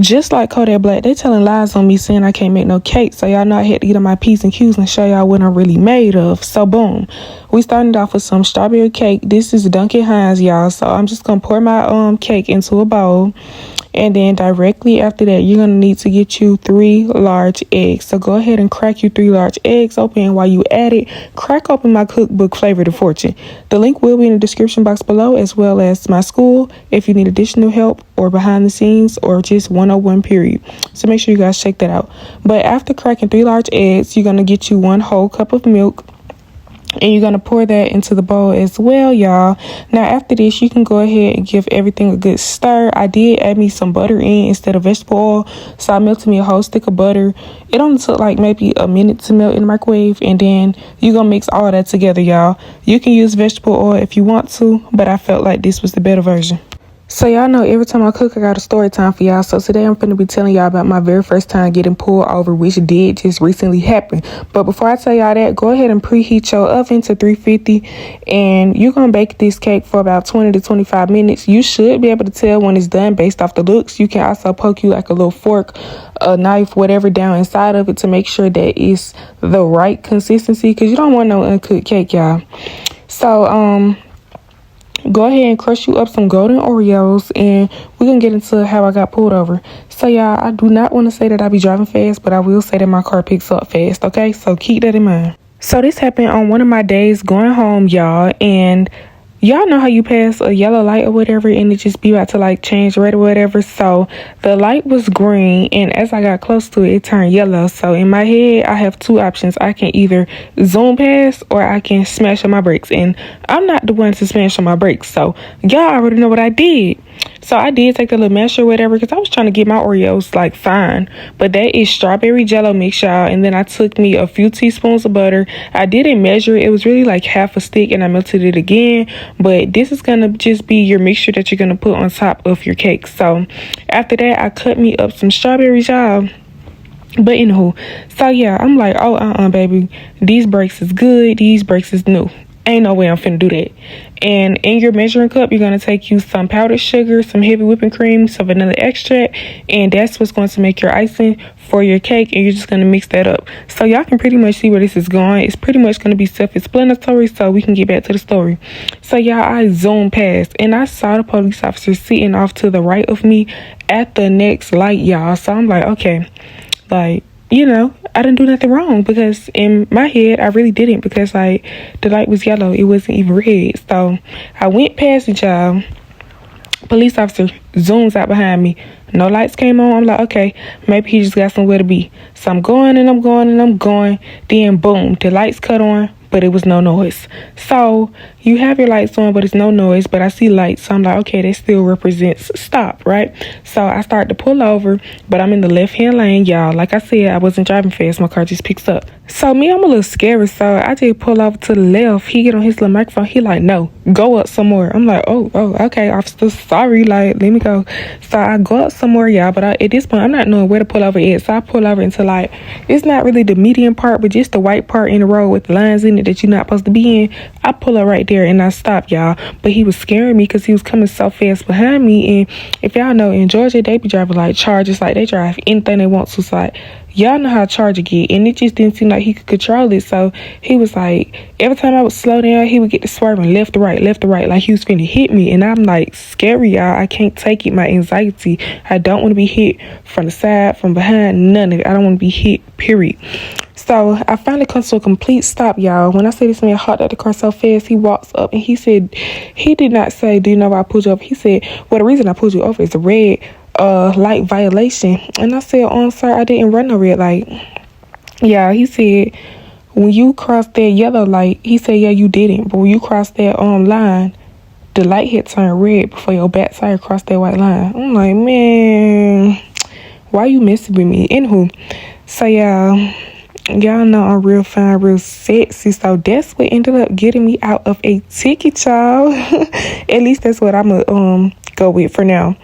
Just like Kodak Black, they telling lies on me saying I can't make no cake. So y'all know I had to get on my P's and Q's and show y'all what I'm really made of. So boom, we started off with some strawberry cake. This is Duncan Hines, y'all. So I'm just gonna pour my cake into a bowl. And then directly after that, you're going to need to get you 3 large eggs. So go ahead and crack your 3 large eggs open. And while you at it, crack open my cookbook, Flavor to Fortune. The link will be in the description box below, as well as my school if you need additional help or behind the scenes or just 101 period. So make sure you guys check that out. But after cracking 3 large eggs, you're going to get you 1 whole cup of milk. And you're going to pour that into the bowl as well, y'all. Now, after this, you can go ahead and give everything a good stir. I did add me some butter in instead of vegetable oil. So I melted me a whole stick of butter. It only took like maybe a minute to melt in the microwave. And then you're going to mix all that together, y'all. You can use vegetable oil if you want to, but I felt like this was the better version. So y'all know every time I cook, I got a story time for y'all. So today I'm going to be telling y'all about my very first time getting pulled over, which did just recently happen. But before I tell y'all that, go ahead and preheat your oven to 350. And you're going to bake this cake for about 20 to 25 minutes. You should be able to tell when it's done based off the looks. You can also poke you like a little fork, a knife, whatever down inside of it to make sure that it's the right consistency. Because you don't want no uncooked cake, y'all. So, go ahead and crush you up some golden Oreos, and we're going to get into how I got pulled over. So, y'all, I do not want to say that I be driving fast, but I will say that my car picks up fast, okay? So, keep that in mind. So, this happened on one of my days going home, y'all, and y'all know how you pass a yellow light or whatever and it just be about to like change red or whatever. So the light was green, and as I got close to it, it turned yellow. So in my head, I have 2 options. I can either zoom past or I can smash on my brakes, and I'm not the one to smash on my brakes. So y'all already know what I did. So I did take the little masher or whatever because I was trying to get my Oreos like fine. But that is strawberry jello mix, y'all. And then I took me a few teaspoons of butter. I didn't measure it. It was really like half a stick, and I melted it again. But this is going to just be your mixture that you're going to put on top of your cake. So after that, I cut me up some strawberries, y'all. But anywho, so yeah, I'm like, oh, baby, these brakes is good. These brakes is new. Ain't no way I'm finna do that. And in your measuring cup, you're going to take you some powdered sugar, some heavy whipping cream, some vanilla extract, and that's what's going to make your icing for your cake, and you're just going to mix that up. So y'all can pretty much see where this is going. It's pretty much going to be self-explanatory, so we can get back to the story. So y'all, I zoomed past, and I saw the police officer sitting off to the right of me at the next light, y'all. So I'm like, okay, like, you know, I didn't do nothing wrong, because in my head, I really didn't, because like the light was yellow. It wasn't even red. So I went past it, y'all. Police officer zooms out behind me. No lights came on. I'm like, okay, maybe he just got somewhere to be. So I'm going and I'm going and I'm going. Then boom, the lights cut on, but it was no noise. So you have your lights on, but it's no noise, but I see lights. So I'm like, okay, that still represents stop, right? So I start to pull over, but I'm in the left-hand lane, y'all. Like I said, I wasn't driving fast. My car just picks up. So me, I'm a little scary. So I just pull over to the left. He get on his little microphone. He like, no, go up somewhere. I'm like, oh, okay, officer, sorry. Like, let me go. So I go up somewhere, y'all. But at this point, I'm not knowing where to pull over at. So I pull over into like, it's not really the median part, but just the white part in the road with the lines in it that you're not supposed to be in. I pull up right there and I stop, y'all. But he was scaring me because he was coming so fast behind me. And if y'all know, in Georgia, they be driving like Chargers, like they drive anything they want to. So like, y'all know how Charger get, and it just didn't seem like he could control it. So he was like, every time I would slow down, he would get to swerving left to right, like he was finna hit me. And I'm like, scary, y'all. I can't take it. My anxiety. I don't want to be hit from the side, from behind, none of it. I don't want to be hit, period. So I finally come to a complete stop, y'all. When I say this man hopped out the car so fast, he walks up and he said, he did not say, do you know why I pulled you over? He said, well, the reason I pulled you over is a red light violation. And I said, sir, I didn't run no red light. Yeah, he said, when you crossed that yellow light, he said, yeah, you didn't. But when you crossed that line, the light had turned red before your backside crossed that white line. I'm like, man, why you messing with me? Anywho, so y'all know I'm real fine, real sexy. So that's what ended up getting me out of a ticket, y'all. At least that's what I'm gonna go with for now.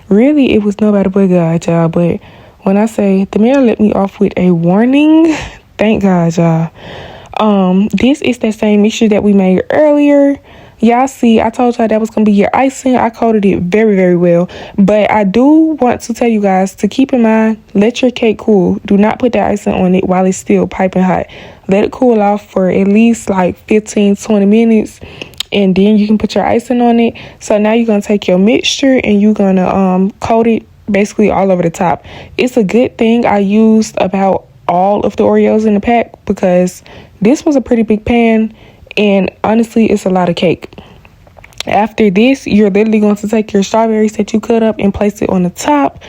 Really, it was nobody but God, y'all. But when I say the man let me off with a warning, thank God, y'all. This is that same mixture that we made earlier. Y'all see, I told y'all that was going to be your icing. I coated it very, very well. But I do want to tell you guys to keep in mind, let your cake cool. Do not put the icing on it while it's still piping hot. Let it cool off for at least like 15-20 minutes. And then you can put your icing on it. So now you're going to take your mixture and you're going to coat it basically all over the top. It's a good thing I used about all of the Oreos in the pack because this was a pretty big pan. And honestly, it's a lot of cake. After this, you're literally going to take your strawberries that you cut up and place it on the top.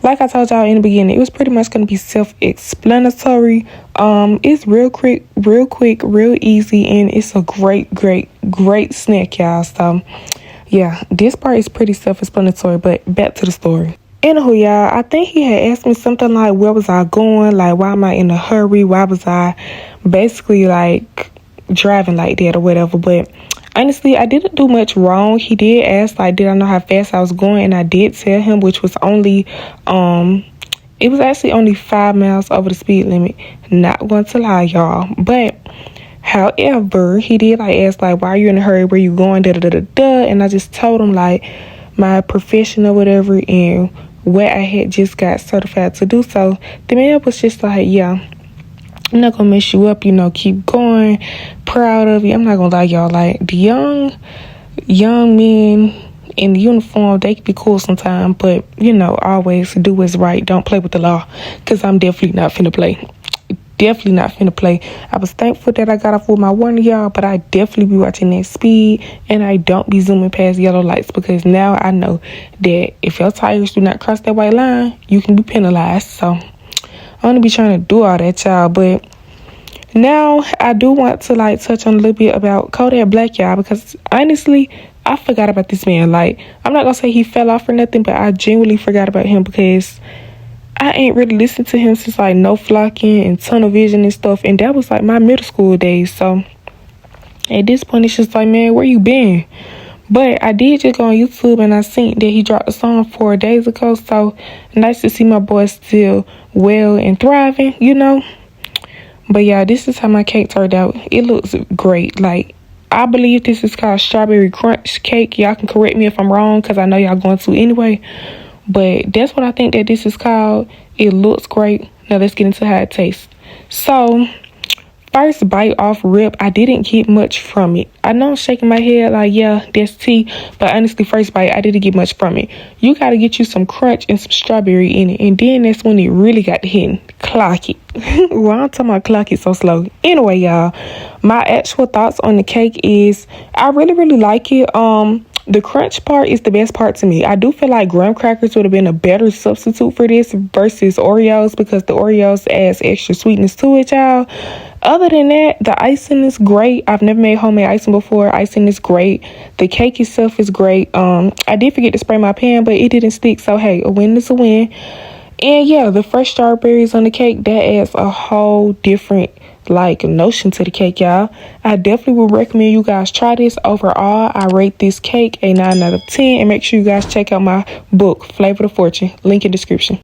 Like I told y'all in the beginning, it was pretty much going to be self-explanatory. It's real quick, real easy, and it's a great snack, y'all. So, yeah, this part is pretty self-explanatory, but back to the story. Anywho, y'all, I think he had asked me something like, where was I going? Like, why am I in a hurry? Why was I basically, like, driving like that or whatever? But honestly, I didn't do much wrong. He did ask, like, did I know how fast I was going? And I did tell him, which was only, it was actually only 5 miles over the speed limit. Not going to lie, y'all. But, however, he did, like, ask, like, why are you in a hurry? Where you going? And I just told him, like, my profession or whatever and what I had just got certified to do. So, the man was just like, yeah, I'm not gonna mess you up, keep going, proud of you. I'm not gonna lie, y'all, like, the young men in the uniform, they can be cool sometimes, but, always do what's right. Don't play with the law, because I'm definitely not finna play. I was thankful that I got off with my warning, y'all, but I definitely be watching that speed, and I don't be zooming past yellow lights, because now I know that if your tires do not cross that white line, you can be penalized. So I don't be trying to do all that, y'all. But now I do want to, like, touch on a little bit about Kodak Black, y'all, because honestly, I forgot about this man. Like, I'm not gonna say he fell off or nothing, but I genuinely forgot about him because I ain't really listened to him since, like, No Flocking and Tunnel Vision and stuff, and that was, like, my middle school days. So at this point, it's just like, man, where you been? But I did just go on YouTube and I seen that he dropped a song 4 days ago. So nice to see my boy still well and thriving, But yeah, this is how my cake turned out. It looks great. Like, I believe this is called strawberry crunch cake. Y'all can correct me if I'm wrong, because I know y'all going to anyway. But that's what I think that this is called. It looks great. Now let's get into how it tastes. So, first bite off rip, I didn't get much from it. I know I'm shaking my head like, yeah, that's tea. But honestly, first bite, I didn't get much from it. You got to get you some crunch and some strawberry in it. And then that's when it really got to hitting. Clock it. Well, I'm talking about clock it so slow. Anyway, y'all, my actual thoughts on the cake is I really like it. The crunch part is the best part to me. I do feel like graham crackers would have been a better substitute for this versus Oreos, because the Oreos adds extra sweetness to it, y'all. Other than that, the icing is great. I've never made homemade icing before. Icing is great. The cake itself is great. I did forget to spray my pan, but it didn't stick. So, hey, a win is a win. And yeah, the fresh strawberries on the cake, that adds a whole different, like, notion to the cake, y'all. I definitely would recommend you guys try this. Overall, I rate this cake a 9 out of 10. And make sure you guys check out my book, Flavor of Fortune. Link in description.